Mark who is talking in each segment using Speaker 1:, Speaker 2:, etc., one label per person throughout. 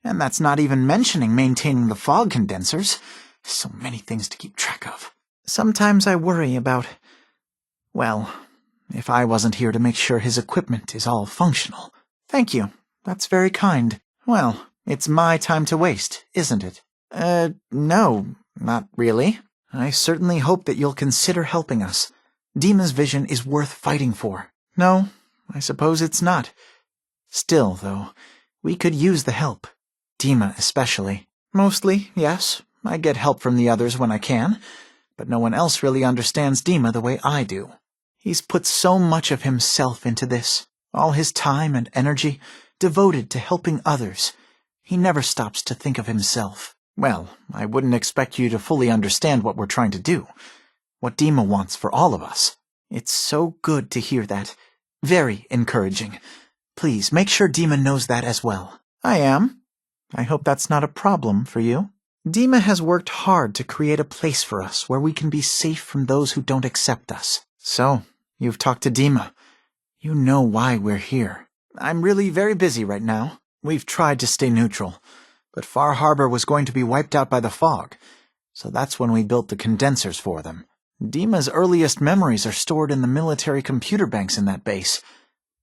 Speaker 1: And that's not even mentioning maintaining the fog condensers. So many things to keep track of. Sometimes I worry about, well, if I wasn't here to make sure his equipment is all functional. Thank you. That's very kind. Well, it's my time to waste, isn't it? No, not really. I certainly hope that you'll consider helping us. Dima's vision is worth fighting for. No, I suppose it's not. Still, though, we could use the help. Dima especially. Mostly, yes. I get help from the others when I can, but no one else really understands Dima the way I do. He's put so much of himself into this, all his time and energy devoted to helping others. He never stops to think of himself. Well, I wouldn't expect you to fully understand what we're trying to do, what Dima wants for all of us. It's so good to hear that. Very encouraging. Please, make sure Dima knows that as well. I am. I hope that's not a problem for you. Dima has worked hard to create a place for us where we can be safe from those who don't accept us. So, you've talked to Dima. You know why we're here. I'm really very busy right now. We've tried to stay neutral, but Far Harbor was going to be wiped out by the fog, so that's when we built the condensers for them. Dima's earliest memories are stored in the military computer banks in that base.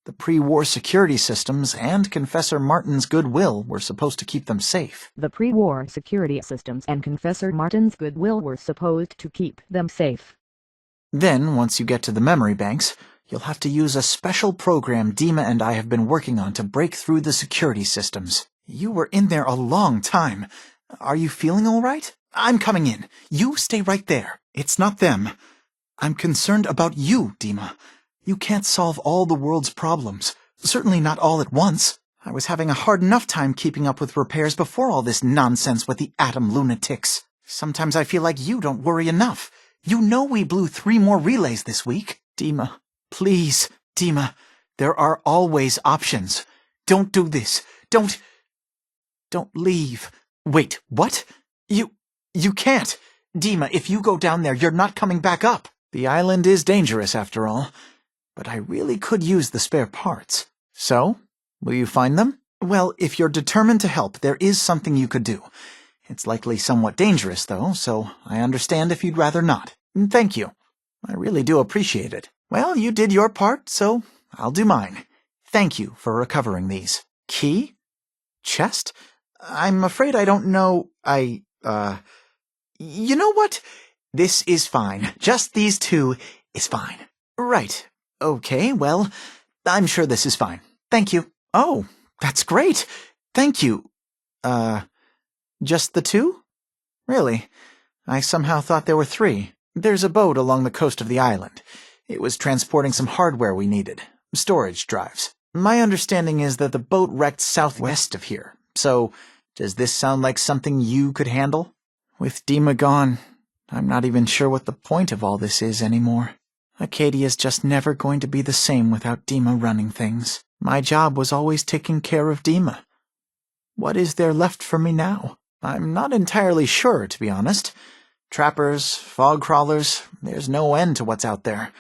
Speaker 1: The pre-war security systems and Confessor Martin's goodwill were supposed to keep them safe.
Speaker 2: The pre-war security systems and Confessor Martin's goodwill were supposed to keep them safe.
Speaker 1: Then, once you get to the memory banks, you'll have to use a special program Dima and I have been working on to break through the security systems. You were in there a long time. Are you feeling all right? I'm coming in. You stay right there. It's not them. I'm concerned about you, Dima. You can't solve all the world's problems. Certainly not all at once. I was having a hard enough time keeping up with repairs before all this nonsense with the atom lunatics. Sometimes I feel like you don't worry enough. You know we blew 3 more relays this week. Dima, please, Dima, there are always options. Don't do this. Don't leave. Wait, what? You can't. Dima, if you go down there, you're not coming back up. The island is dangerous after all. But I really could use the spare parts. So, will you find them? Well, if you're determined to help, there is something you could do. It's likely somewhat dangerous, though, so I understand if you'd rather not. Thank you. I really do appreciate it. Well, you did your part, so I'll do mine. Thank you for recovering these. Key? Chest? I'm afraid I don't know. You know what? This is fine. Just these 2 is fine. Right. Okay, well, I'm sure this is fine. Thank you. Oh, that's great. Thank you. Just the 2? Really? I somehow thought there were 3. There's a boat along the coast of the island. It was transporting some hardware we needed. Storage drives. My understanding is that the boat wrecked southwest of here. So, does this sound like something you could handle? With Dima gone, I'm not even sure what the point of all this is anymore. Acadia's just never going to be the same without Dima running things. My job was always taking care of Dima. What is there left for me now? I'm not entirely sure, to be honest. Trappers, fog crawlers, there's no end to what's out there,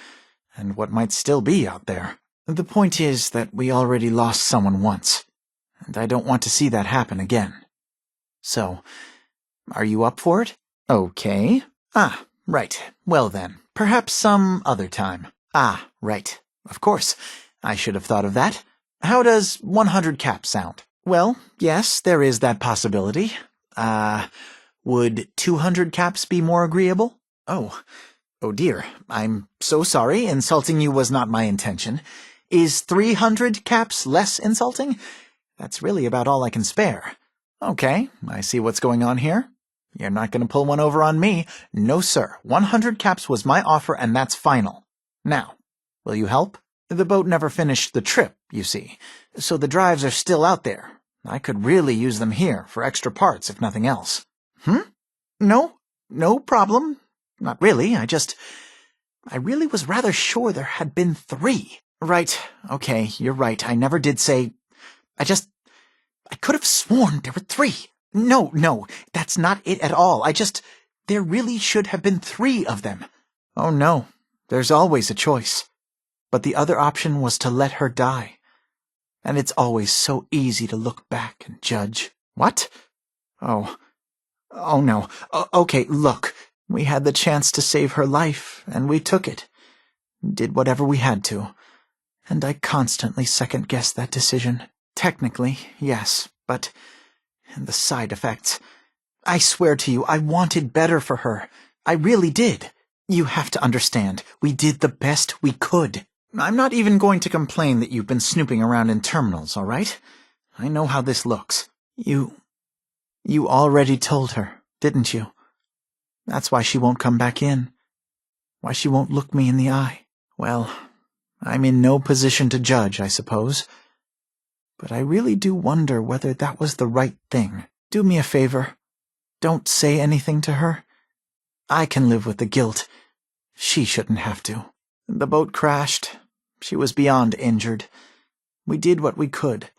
Speaker 1: and what might still be out there. The point is that we already lost someone once, and I don't want to see that happen again. So, are you up for it? Okay. Ah, right. Well then, perhaps some other time. Ah, right. Of course. I should have thought of that. How does 100 caps sound? Well, yes, there is that possibility. Would 200 caps be more agreeable? Oh dear. I'm so sorry. Insulting you was not my intention. Is 300 caps less insulting? That's really about all I can spare. Okay, I see what's going on here. You're not going to pull one over on me. No, sir. 100 caps was my offer, and that's final. Now, will you help? The boat never finished the trip, you see, so the drives are still out there. I could really use them here for extra parts, if nothing else. No problem. Not really. I really was rather sure there had been 3. Right. Okay, you're right. I never did say... I could have sworn there were 3. No, that's not it at all. There really should have been 3 of them. Oh no, there's always a choice. But the other option was to let her die. And it's always so easy to look back and judge. What? Oh. Oh no. Okay, look. We had the chance to save her life, and we took it. Did whatever we had to. And I constantly second-guessed that decision. Technically, yes, but the side effects. I swear to you, I wanted better for her. I really did. You have to understand, we did the best we could. I'm not even going to complain that you've been snooping around in terminals, all right? I know how this looks. You already told her, didn't you? That's why she won't come back in. Why she won't look me in the eye. Well, I'm in no position to judge, I suppose. But I really do wonder whether that was the right thing. Do me a favor. Don't say anything to her. I can live with the guilt. She shouldn't have to. The boat crashed. She was beyond injured. We did what we could.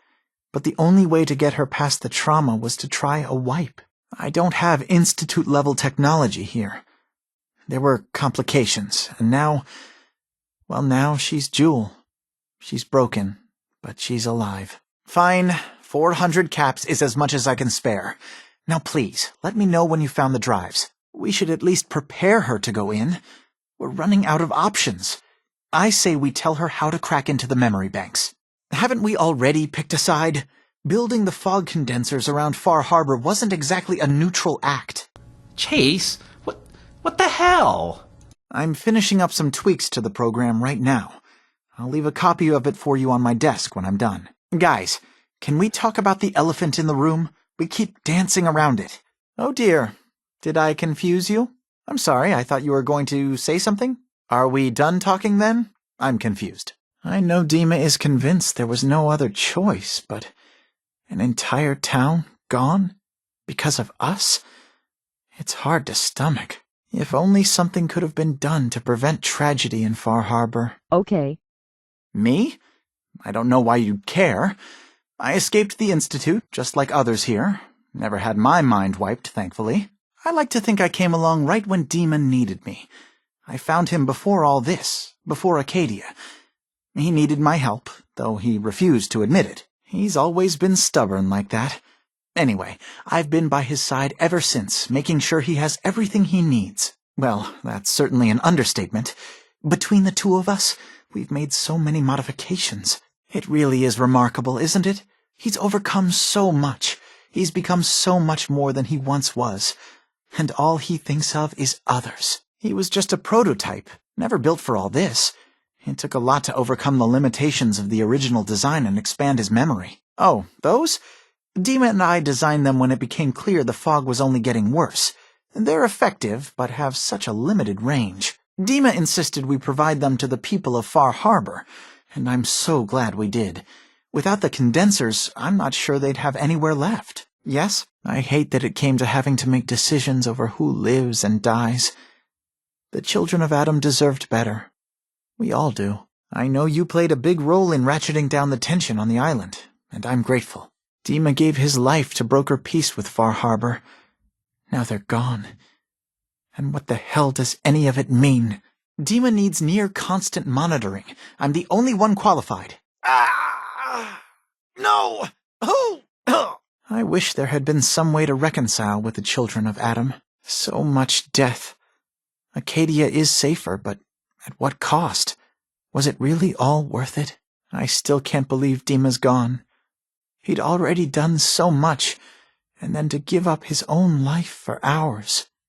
Speaker 1: But the only way to get her past the trauma was to try a wipe. I don't have institute-level technology here. There were complications, and now she's Jewel. She's broken, but she's alive. Fine, 400 caps is as much as I can spare. Now please, let me know when you found the drives. We should at least prepare her to go in. We're running out of options. I say we tell her how to crack into the memory banks. Haven't we already picked a side? Building the fog condensers around Far Harbor wasn't exactly a neutral act.
Speaker 3: Chase, what the hell?
Speaker 1: I'm finishing up some tweaks to the program right now. I'll leave a copy of it for you on my desk when I'm done. Guys, can we talk about the elephant in the room? We keep dancing around it. Oh dear, did I confuse you? I'm sorry, I thought you were going to say something. Are we done talking then? I'm confused. I know Dima is convinced there was no other choice, but an entire town gone? Because of us? It's hard to stomach. If only something could have been done to prevent tragedy in Far Harbor.
Speaker 2: Okay.
Speaker 1: Me? I don't know why you'd care. I escaped the Institute, just like others here. Never had my mind wiped, thankfully. I like to think I came along right when Dima needed me. I found him before all this, before Acadia. He needed my help, though he refused to admit it. He's always been stubborn like that. Anyway, I've been by his side ever since, making sure he has everything he needs. Well, that's certainly an understatement. Between the two of us, we've made so many modifications. It really is remarkable, isn't it? He's overcome so much. He's become so much more than he once was. And all he thinks of is others. He was just a prototype, never built for all this. It took a lot to overcome the limitations of the original design and expand his memory. Oh, those? Dima and I designed them when it became clear the fog was only getting worse. They're effective, but have such a limited range. Dima insisted we provide them to the people of Far Harbor, and I'm so glad we did. Without the condensers, I'm not sure they'd have anywhere left. Yes, I hate that it came to having to make decisions over who lives and dies. The children of Adam deserved better. We all do. I know you played a big role in ratcheting down the tension on the island, and I'm grateful. Dima gave his life to broker peace with Far Harbor. Now they're gone. And what the hell does any of it mean? Dima needs near-constant monitoring. I'm the only one qualified. No! Oh! I wish there had been some way to reconcile with the children of Adam. So much death. Acadia is safer, but at what cost? Was it really all worth it? I still can't believe Dima's gone. He'd already done so much, and then to give up his own life for ours.